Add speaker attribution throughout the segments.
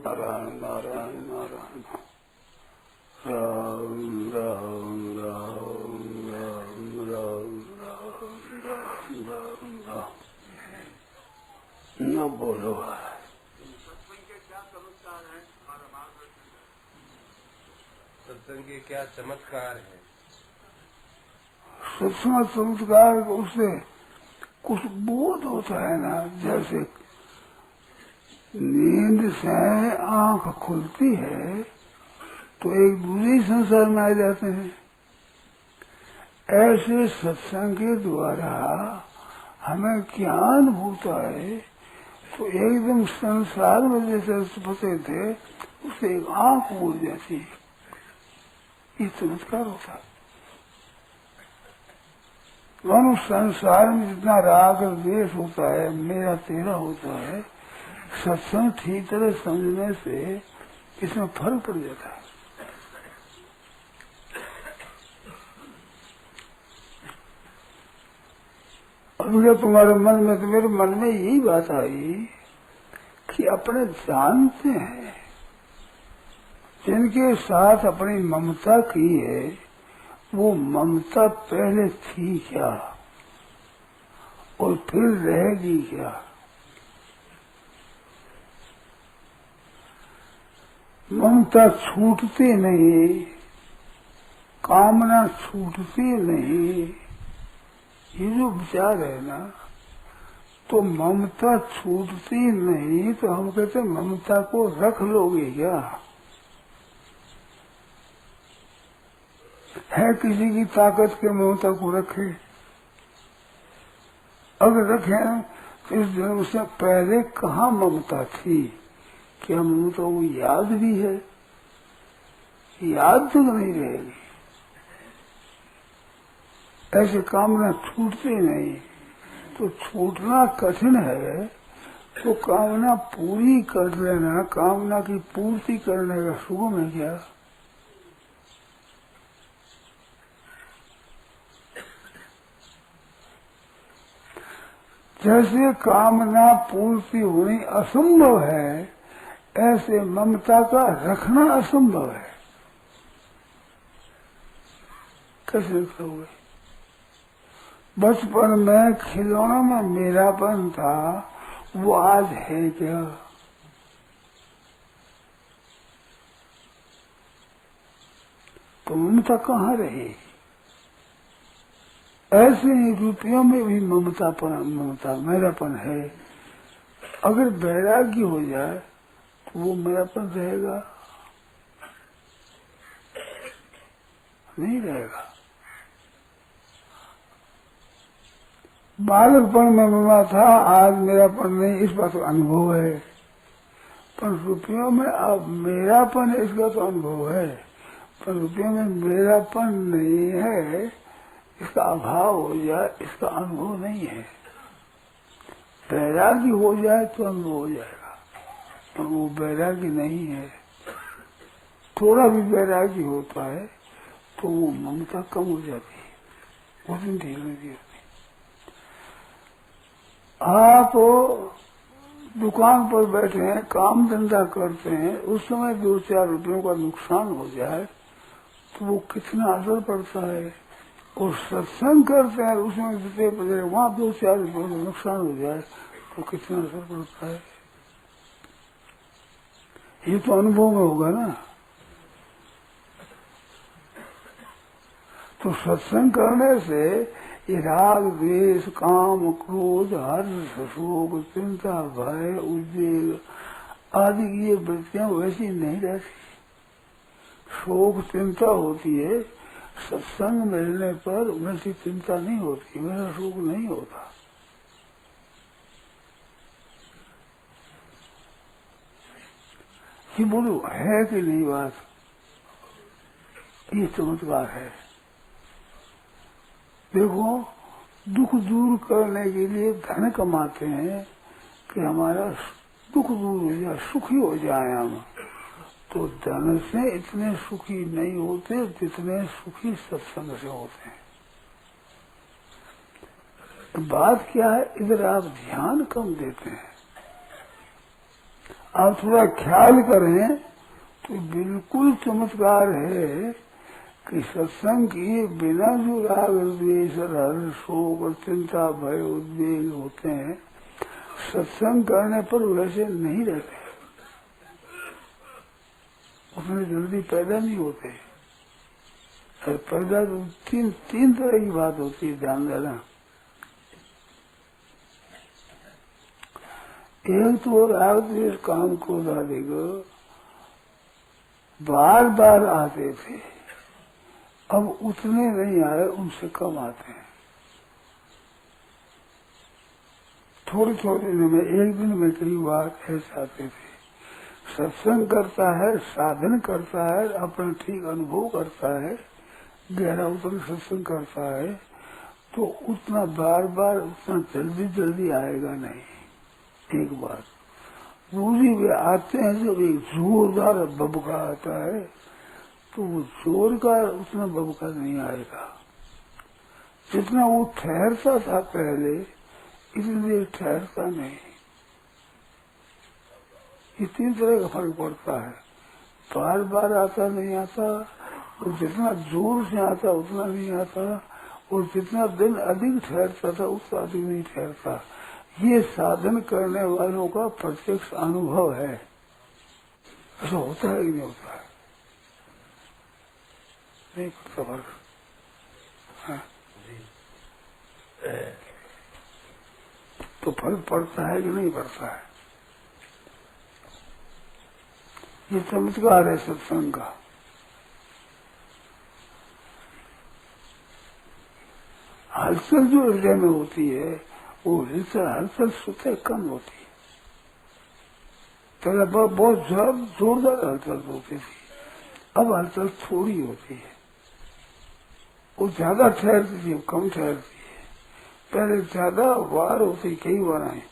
Speaker 1: नारायण नारायण नारायण राम राम राम राम राम राम राम राम न बोलो।
Speaker 2: सत्संग के क्या चमत्कार है?
Speaker 1: सत्संग चमत्कार उससे कुछ बोध होता है ना, जैसे नींद से आंख खुलती है तो एक दूसरे संसार में आ जाते हैं। ऐसे सत्संग के द्वारा हमें ज्ञान होता है तो एकदम संसार में जैसे फंसे थे उससे एक आंख उड़ जाती है। ये चमत्कार होता है। मानो संसार में जितना राग द्वेष होता है, मेरा तेरा होता है, सत्संग ठीक तरह समझने से इसमें फर्क पड़ जाता है। और तुम्हारे मन में, तो मेरे मन में यही बात आई कि अपने जानते हैं जिनके साथ अपनी ममता की है, वो ममता पहले थी क्या और फिर रहेगी क्या? ममता छूटती नहीं, कामना छूटती नहीं, ये जो विचार है ना, तो ममता छूटती नहीं तो हम कहते ममता को रख लोगे क्या? है किसी की ताकत के ममता को रखे? अगर रखे तो इस जन्म से पहले कहाँ ममता थी? क्या ममता को याद भी है? याद तो नहीं रहेगी। ऐसे कामना छूटती नहीं, तो छूटना कठिन है तो कामना पूरी कर लेना, कामना की पूर्ति करने का सुगम है क्या? जैसे कामना पूर्ति होनी असंभव है, ऐसे ममता का रखना असंभव है। कैसे रखोगे? बचपन में खिलौना में मेरापन था, वो आज है क्या? तो ममता कहाँ रही? ऐसे ही रुपयों में भी ममता मेरापन है। अगर वैराग्य हो जाए तो वो मेरापन रहेगा? नहीं रहेगा। बालकपन में ममा था, आज मेरापन नहीं, इस बात का अनुभव है। पर रुपयों में अब मेरापन है, इसका तो अनुभव है। पर रुपयों में मेरापन नहीं है, इसका अभाव हो जाए, इसका अनुभव नहीं है। वैराग्य हो जाए तो अनुभव हो जाएगा, पर वो वैराग्य नहीं है। थोड़ा भी वैराग्य होता है तो वो ममता कम हो जाती है, वो दिन धीरे धीरे। आप दुकान पर बैठे हैं, काम धंधा करते हैं, उस समय 2-4 रुपयों का नुकसान हो जाए तो वो कितना असर पड़ता है। और सत्संग करते हैं, उसमें बचे वहाँ 2-4 रुपयों का नुकसान हो जाए तो कितना असर पड़ता है। ये तो अनुभव में होगा ना। तो सत्संग करने से ये राग द्वेष काम क्रोध हर्ष शोक चिंता भय उद्वेग आदि ये वृत्तियां वैसी नहीं रहती। शोक चिंता होती है, सत्संग मिलने पर वैसी चिंता नहीं होती, मेरा शोक नहीं होता। ये बोलो है कि नहीं बात? ये चमत्कार है। देखो, दुख दूर करने के लिए धन कमाते हैं कि हमारा दुख दूर हो जाए, सुखी हो जाए हम। तो धन से इतने सुखी नहीं होते जितने सुखी सत्संग से होते हैं। तो बात क्या है, इधर आप ध्यान कम देते हैं। आप थोड़ा ख्याल करें तो बिल्कुल चमत्कार है कि सत्संग किए बिना जो राग द्वेष हर्ष शोक और चिंता भय उद्वेग होते हैं, सत्संग करने पर वैसे नहीं रहते, उसमें जल्दी पैदा नहीं होते। और पैदा तो तीन तरह की बात होती है, ध्यान देना। एक तो राग द्वेष काम क्रोध आदि को बार बार आते थे, अब उतने नहीं आए, उनसे कम आते हैं। थोड़े थोड़े दिन में, एक दिन में कई बार ऐसे आते थे। सत्संग करता है, साधन करता है, अपना ठीक अनुभव करता है, गहरा उतर सत्संग करता है, तो उतना बार बार उतना जल्दी जल्दी आएगा नहीं। एक बात। दूसरी वे आते हैं जब एक जोरदार बबका आता है, तो वो जोर का उतना बबका नहीं आएगा जितना वो ठहरता था पहले, इसलिए ठहरता नहीं। ये तीन तरह का फर्क पड़ता है। बार बार आता नहीं आता, और जितना जोर से आता उतना नहीं आता, और जितना दिन अधिक ठहरता था उतना अधिक नहीं ठहरता। ये साधन करने वालों का प्रत्यक्ष अनुभव है। ऐसा होता है कि नहीं होता है? नहीं पड़ता फर्क। हाँ। तो फर्क पड़ता है कि नहीं पड़ता है? ये चमत्कार है सत्संग का। हलचल जो हृदय में होती है, वो हलचल स्वतः कम होती है। पहले बहुत जोरदार हलचल होती थी, अब हलचल थोड़ी होती है। वो ज्यादा ठहरती थी, कम ठहरती है। पहले ज्यादा बार होती, कई बार आए,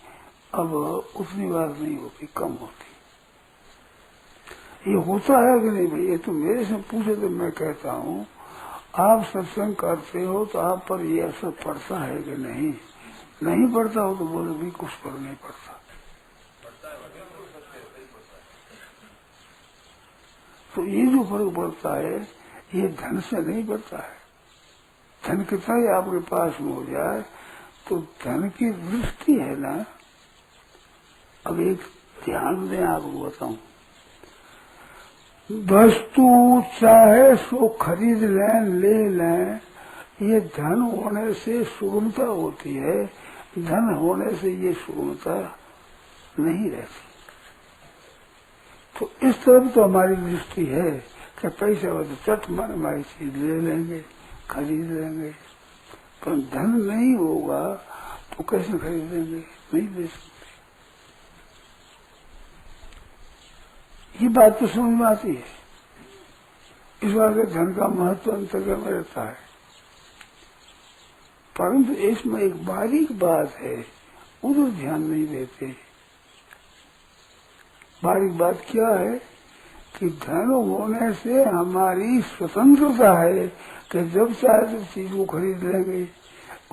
Speaker 1: अब उतनी बार नहीं होती, कम होती। ये होता है कि नहीं भाई? ये तो मेरे से पूछे तो मैं कहता हूँ, आप सत्संग करते हो तो आप पर ये असर पड़ता है कि नहीं? नहीं पड़ता हो तो बोलो भी कुछ पर नहीं पड़ता। तो ये जो फर्क पड़ता है, ये धन से नहीं पड़ता है। धन कितना ही आपके पास में हो जाए, तो धन की दृष्टि है ना। अब एक ध्यान दें, आपको बताऊं, वस्तु चाहे सो खरीद लें, ले लें, ये धन होने से सुगमता होती है, धन होने से ये सुगमता नहीं रहती। तो इस तरफ तो हमारी दृष्टि है कि पैसे वाले चट मन हमारी चीज ले लेंगे, खरीद लेंगे, पर धन नहीं होगा तो कैसे खरीदेंगे? नहीं दे सकते। ये बात तो समझ में आती है। इस बात के धन का महत्व अंतर्गत में रहता है, परंतु इसमें एक बारीक बात है, उधर ध्यान नहीं देते। बारीक बात क्या है कि धन होने से हमारी स्वतंत्रता है कि जब चाहे तो चीज को खरीद लेंगे,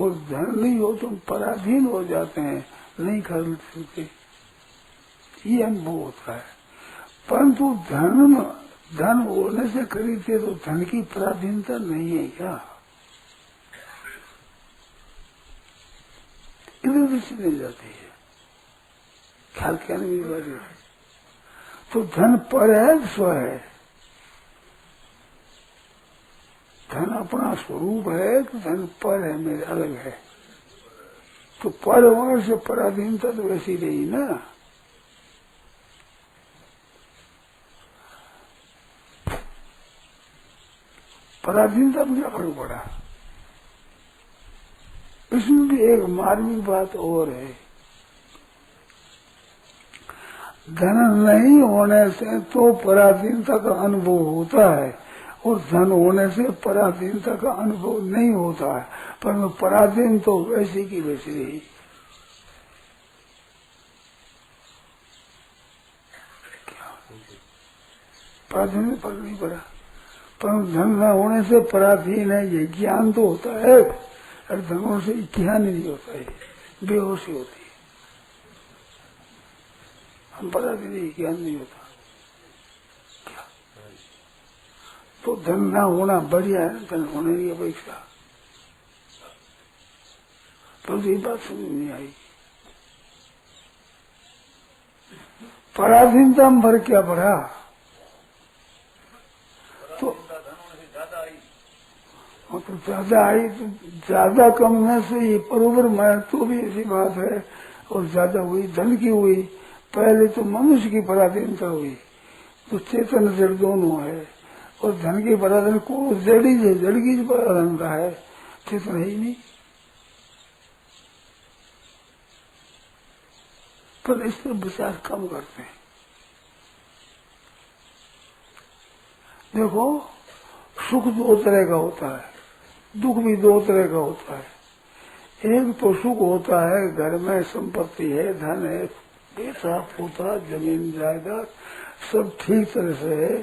Speaker 1: और धन नहीं हो तो पराधीन हो जाते हैं, नहीं खरीद सकते। ये अनुभव होता है। परंतु धन होने से खरीदते तो धन की पराधीनता नहीं है क्या? इधर दृष्टि मिल जाती है, ख्याल क्या नहीं मिल रही है। तो धन पर है, स्व है। धन अपना स्वरूप है तो धन पर है, मेरे अलग है। तो पर होने से पराधीनता तो वैसी रही ना। पराधीनता में क्या फर्क पड़ा? इसमें भी एक मार्मिक बात और है। धन नहीं होने से तो पराधीनता का अनुभव होता है, और धन होने से पराधीनता का अनुभव नहीं होता है। पर पराधीन तो वैसी की वैसी रही। पराधीन पर नहीं पड़ा, पर धन न होने से पराधीन है, ये ज्ञान तो होता है। और धनों से ज्ञान नहीं होता है, बेहोशी होती है। हम पराधीन ही ज्ञान नहीं होता। तो धन न होना बढ़िया है, धन होने की अपेक्षा। तो ये बात समझ नहीं आई। पराधीनता में फर्क क्या पड़ा? तो ज्यादा आई तो ज्यादा कमने से ये बरोबर मैं तो भी ऐसी बात है। और ज्यादा हुई धन की हुई, पहले तो मनुष्य की पराधीनता हुई, तो चेतन जड़ दोनों है। और धन की पराधीन को जड़ी है, जड़ की पराधीनता है, चेतन है ही नहीं। पर इस पर विचार कम करते हैं। देखो, सुख दो तरह का होता है, दुख भी दो तरह का होता है। एक तो सुख होता है, घर में संपत्ति है, धन है, बेटा पोता जमीन जायदाद सब ठीक तरह से है,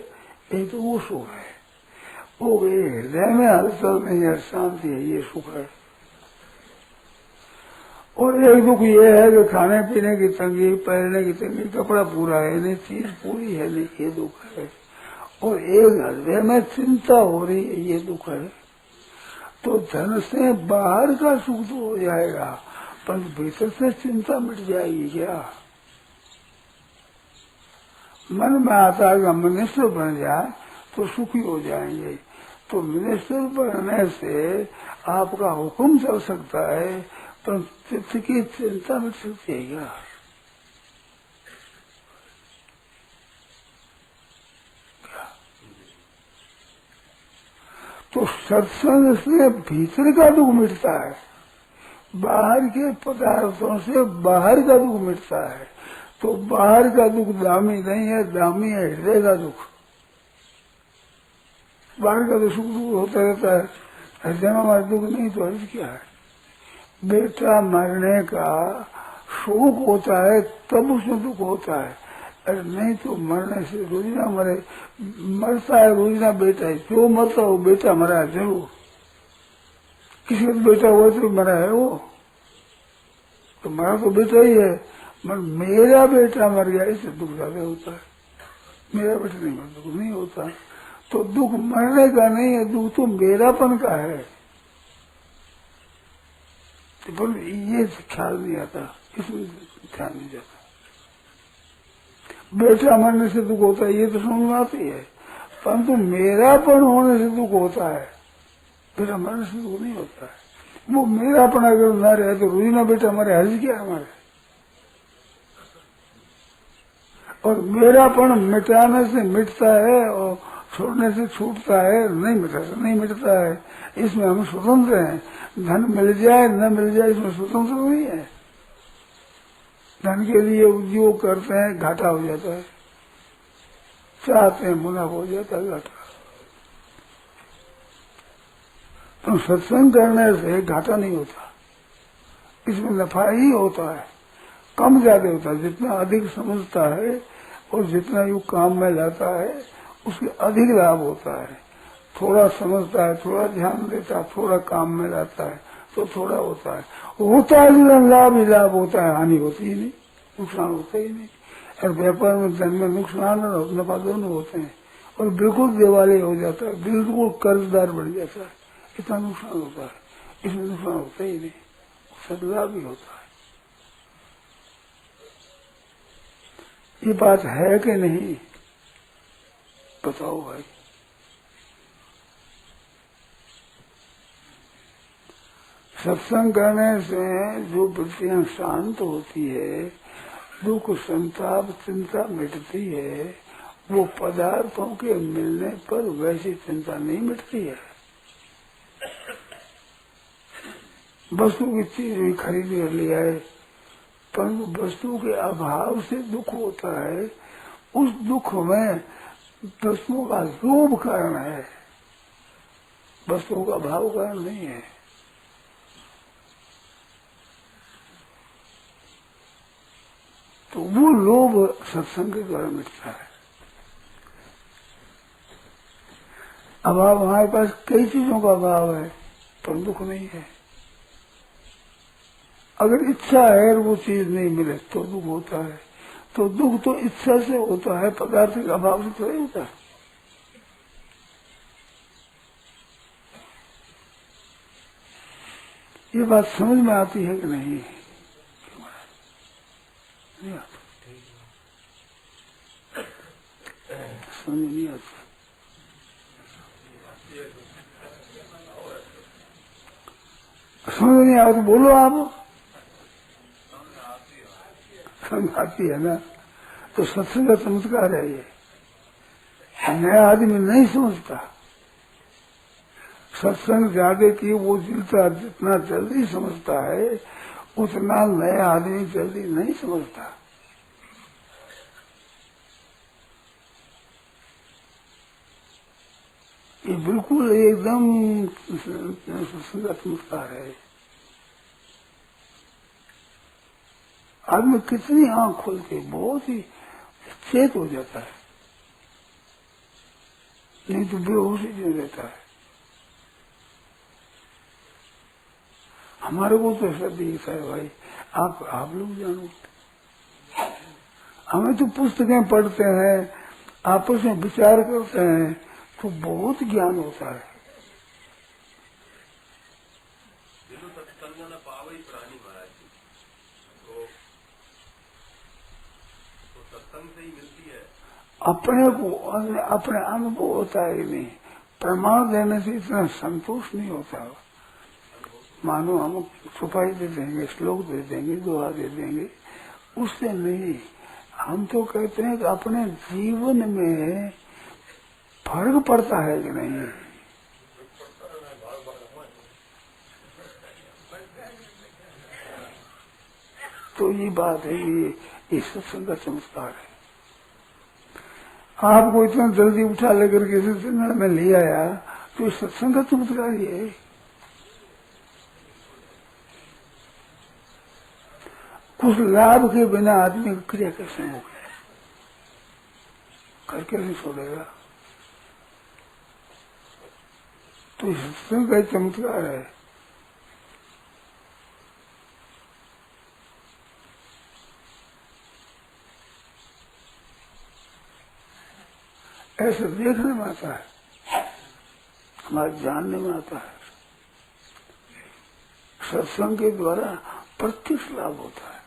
Speaker 1: एक तो वो सुख है। वो हृदय में हलचल नहीं है, शांति है, ये सुख है। और एक दुख ये है कि खाने पीने की तंगी, पहनने की तंगी, कपड़ा पूरा है नहीं, चीज पूरी है नहीं, ये दुख है। और एक हृदय में चिंता हो रही है, ये दुख है। तो धन से बाहर का सुख तो हो जाएगा, पर भीतर से चिंता मिट जाएगी क्या? मन में आता है कि मिनिस्टर बन जाए तो सुखी हो जाएंगे। तो मिनिस्टर बनने से आपका हुक्म चल सकता है, पर चित्त की चिंता मिट सकती है क्या? तो सत्संग से भीतर का दुख मिटता है, बाहर के पदार्थों से बाहर का दुख मिटता है। तो बाहर का दुख दामी नहीं है, दामी है हृदय का दुख। बाहर का तो सुख दुख होता रहता है, हृदय में हमारा दुख नहीं तो अर्थ क्या है? बेटा मरने का शोक होता है तब उसमें दुख होता है, अरे नहीं तो मरने से रोजना मरे, मरता है रोजना बेटा है, जो मरता हो बेटा मरा है जरूर। किसी का बेटा हुआ तो मरा है वो, तो मरा तो बेटा ही है। मगर मेरा बेटा मर गया इससे दुख ज्यादा होता है, मेरा बेटा नहीं मर दुख नहीं होता। तो दुख मरने का नहीं है, दुख तो मेरापन का है। तो बोल ये ख्याल नहीं आता, इसमें ध्यान नहीं जाता। बेटा मरने से दुख होता है ये तो समझ में आती है, परंतु मेरापन होने से दुख होता है, बेटा मरने से दुख नहीं होता है। वो मेरापन अगर न रहे तो रोजना बेटा मरे हर्ज क्या हमारे। और मेरापन मिटाने से मिटता है और छोड़ने से छूटता है, नहीं मिटता है। इसमें हम स्वतंत्र हैं, धन मिल जाए न मिल जाए इसमें स्वतंत्र नहीं है। धन के लिए उद्योग करते हैं, घाटा हो जाता है, चाहते हैं मुनाफा हो जाता है, घाटा। तो सत्संग करने से घाटा नहीं होता, इसमें नफा ही होता है, कम ज्यादा होता है। जितना अधिक समझता है और जितना युग काम में लाता है उसके अधिक लाभ होता है। थोड़ा समझता है, थोड़ा ध्यान देता है, थोड़ा काम में लाता है तो थोड़ा होता है। होता है लाभ ही लाभ होता है, हानि होती ही नहीं, नुकसान होता ही नहीं। और व्यापार में धन में नुकसान और नफा दोनों होते हैं, और बिल्कुल दिवाली हो जाता है, बिल्कुल कर्जदार बढ़ जाता है, इतना नुकसान होता है। इसमें नुकसान होता ही नहीं, सब लाभ ही होता है। ये बात है कि नहीं बताओ भाई। सत्संग करने से जो वृत्तियां शांत होती है, दुख संताप चिंता मिटती है, वो पदार्थों के मिलने पर वैसी चिंता नहीं मिटती है। वस्तु की चीज भी खरीद कर लिया है, परंतु वस्तु के अभाव से दुख होता है। उस दुख में वस्तुओं का लोभ कारण है, वस्तुओं का भाव कारण नहीं है। तो वो लोभ सत्संग के द्वारा मिटता है। अभाव हमारे पास कई चीजों का अभाव है, पर दुख नहीं है। अगर इच्छा है और वो चीज नहीं मिले तो दुख होता है। तो दुख तो इच्छा से होता है, पदार्थ के अभाव से थोड़ी होता है। ये बात समझ में आती है कि नहीं? नहीं आती, समझ नहीं आती। समझ नहीं आ तो बोलो आप। समझ आती है ना? तो सत्संग का चमत्कार है ये। नया आदमी नहीं समझता। सत्संग ज्यादा की वो जितना जल्दी समझता है उतना नया आदमी जल्दी नहीं समझता। ये बिल्कुल एकदम सत्संग का चमत्कार है। आदमी कितनी आंख खोलते बहुत ही चेत हो जाता है, नहीं तो बेहोशी जो रहता है। हमारे को तो ऐसा दिखता है भाई, आप लोग जानो। हमें तो पुस्तकें पढ़ते हैं, आपस में विचार करते हैं तो बहुत ज्ञान होता है। अपने को अपने अनुभव होता है नहीं, प्रमाण देने से इतना संतोष नहीं होता। मानो हम छुपाई दे देंगे, श्लोक दे देंगे, दुआ दे देंगे, उससे नहीं। हम तो कहते हैं कि अपने जीवन में फर्क पड़ता है कि नहीं। तो ये बात है, ये सत्संग का चमत्कार है। आपको इतना जल्दी उठा लेकर के सत्संग में ले आया तो सत्संग का चमत्कार ये है। कुछ लाभ के बिना आदमी की क्रिया कैसे हो गया, करके नहीं छोड़ेगा। तो सत्संग का चमत्कार है। ऐसे देखने में आता है, हमारे जानने में आता है। सत्संग के द्वारा प्रत्यक्ष लाभ होता है,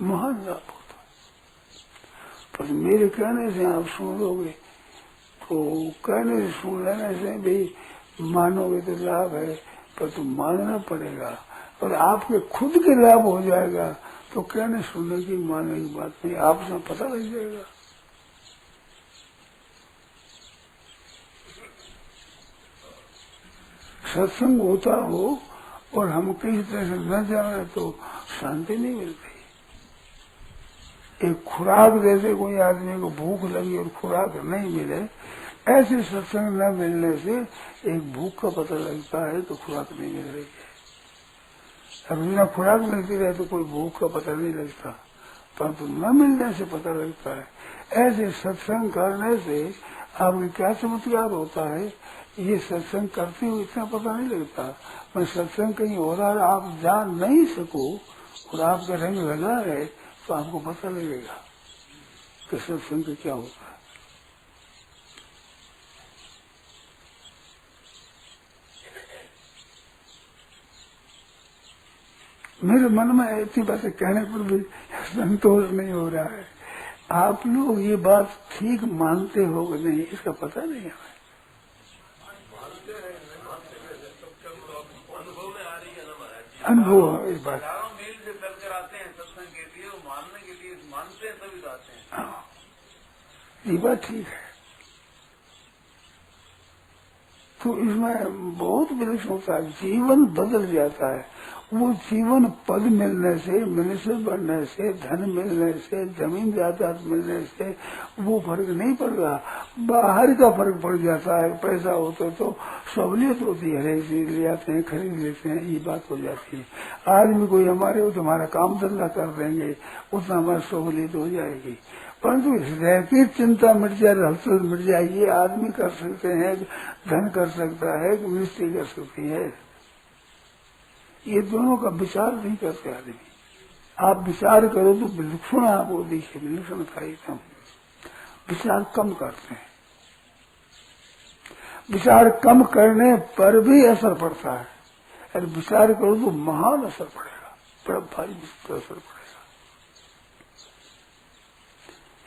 Speaker 1: महान लाभ होता है। पर मेरे कहने से आप सुन लोगे तो कहने से सुन लेने से भी मानोगे तो लाभ है, पर तो मानना पड़ेगा। और आपके खुद के लाभ हो जाएगा तो कहने सुनने की मानने की बात नहीं, आपसे पता लग जाएगा। सत्संग होता हो और हम किसी तरह से न जाए तो शांति नहीं मिलती। एक खुराक जैसे कोई आदमी को भूख लगी और खुराक नहीं मिले, ऐसे सत्संग न मिलने से एक भूख का पता लगता है तो खुराक नहीं मिल रही है। अब बिना खुराक मिलती रहे तो कोई भूख का पता नहीं लगता, परंतु न मिलने से पता लगता है। ऐसे सत्संग करने से आपको क्या चमत्कार होता है, ये सत्संग करते हुए इतना पता नहीं लगता। मैं सत्संग कहीं हो रहा है, आप जान नहीं सको और आपका रंग लगा है तो आपको पता लगेगा कि सत्संग क्या होता है। मेरे मन में इतनी बातें कहने पर भी संतोष नहीं हो रहा है। आप लोग ये बात ठीक मानते हो कि नहीं इसका पता नहीं है। अनुभव इस बात
Speaker 3: मील से चलकर आते हैं सत्संग के लिए, वो मानने के लिए मानते हैं तभी आते हैं।
Speaker 1: हाँ, ये बात ठीक है। तो इसमें बहुत विलक्षण होता है, जीवन बदल जाता है। वो जीवन पद मिलने से, मिनिस्टर बनने से, धन मिलने से, जमीन जायदाद मिलने से वो फर्क नहीं पड़ रहा, बाहर का फर्क पड़ जाता है। पैसा होता तो सहूलियत होती है, हर एक चीज ले आते हैं, खरीद लेते हैं, ये बात हो जाती है। आदमी कोई हमारे हो तो हमारा काम धंधा कर देंगे, उतना हमारी सहूलियत हो जाएगी। परंतु हृदय की चिंता मिट जाए, हलचल मिट जाए, ये आदमी कर सकते हैं, धन कर सकता है, मिस्त्री कर सकती है। ये दोनों का विचार नहीं करते आदमी। आप विचार करो तो विलक्षण आपको देखिए, विलक्षण था एकदम। विचार कम करते हैं, विचार कम करने पर भी असर पड़ता है, और विचार करो तो महान असर पड़ेगा, बड़ा भारी असर पड़ेगा।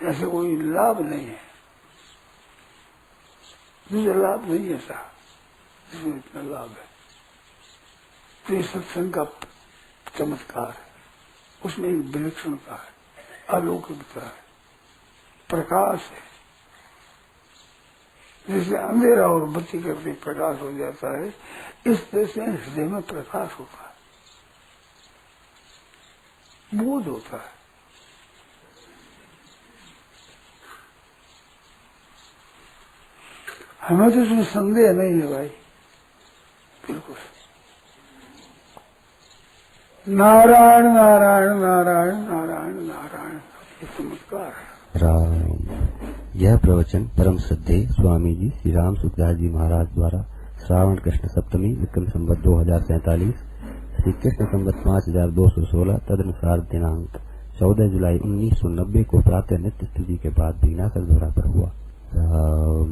Speaker 1: ऐसे कोई लाभ नहीं है, दूसरा लाभ नहीं ऐसा जिसमें इतना लाभ है। तो ये सत्संग का चमत्कार है, उसमें एक विलक्षणता है, अलौकिकता है, प्रकाश है। जैसे अंधेरा और बत्ती करते प्रकाश हो जाता है, इस तरह से हृदय में प्रकाश होता है, बोध होता है। हमें तो इसमें संदेह नहीं है भाई, बिल्कुल। नारायण नारायण नारायण नारायण नारायण, ये चमत्कार है।
Speaker 4: राम। यह प्रवचन परम श्रद्धेय स्वामी जी श्री राम सुखदास जी महाराज द्वारा श्रावण कृष्ण सप्तमी विक्रम संवत 2047 श्री कृष्ण संवत 5216 तदनुसार दिनांक 14 जुलाई 1990 को प्रातः नित्य स्तुति के बाद भीनाकर द्वारा पर हुआ। राम।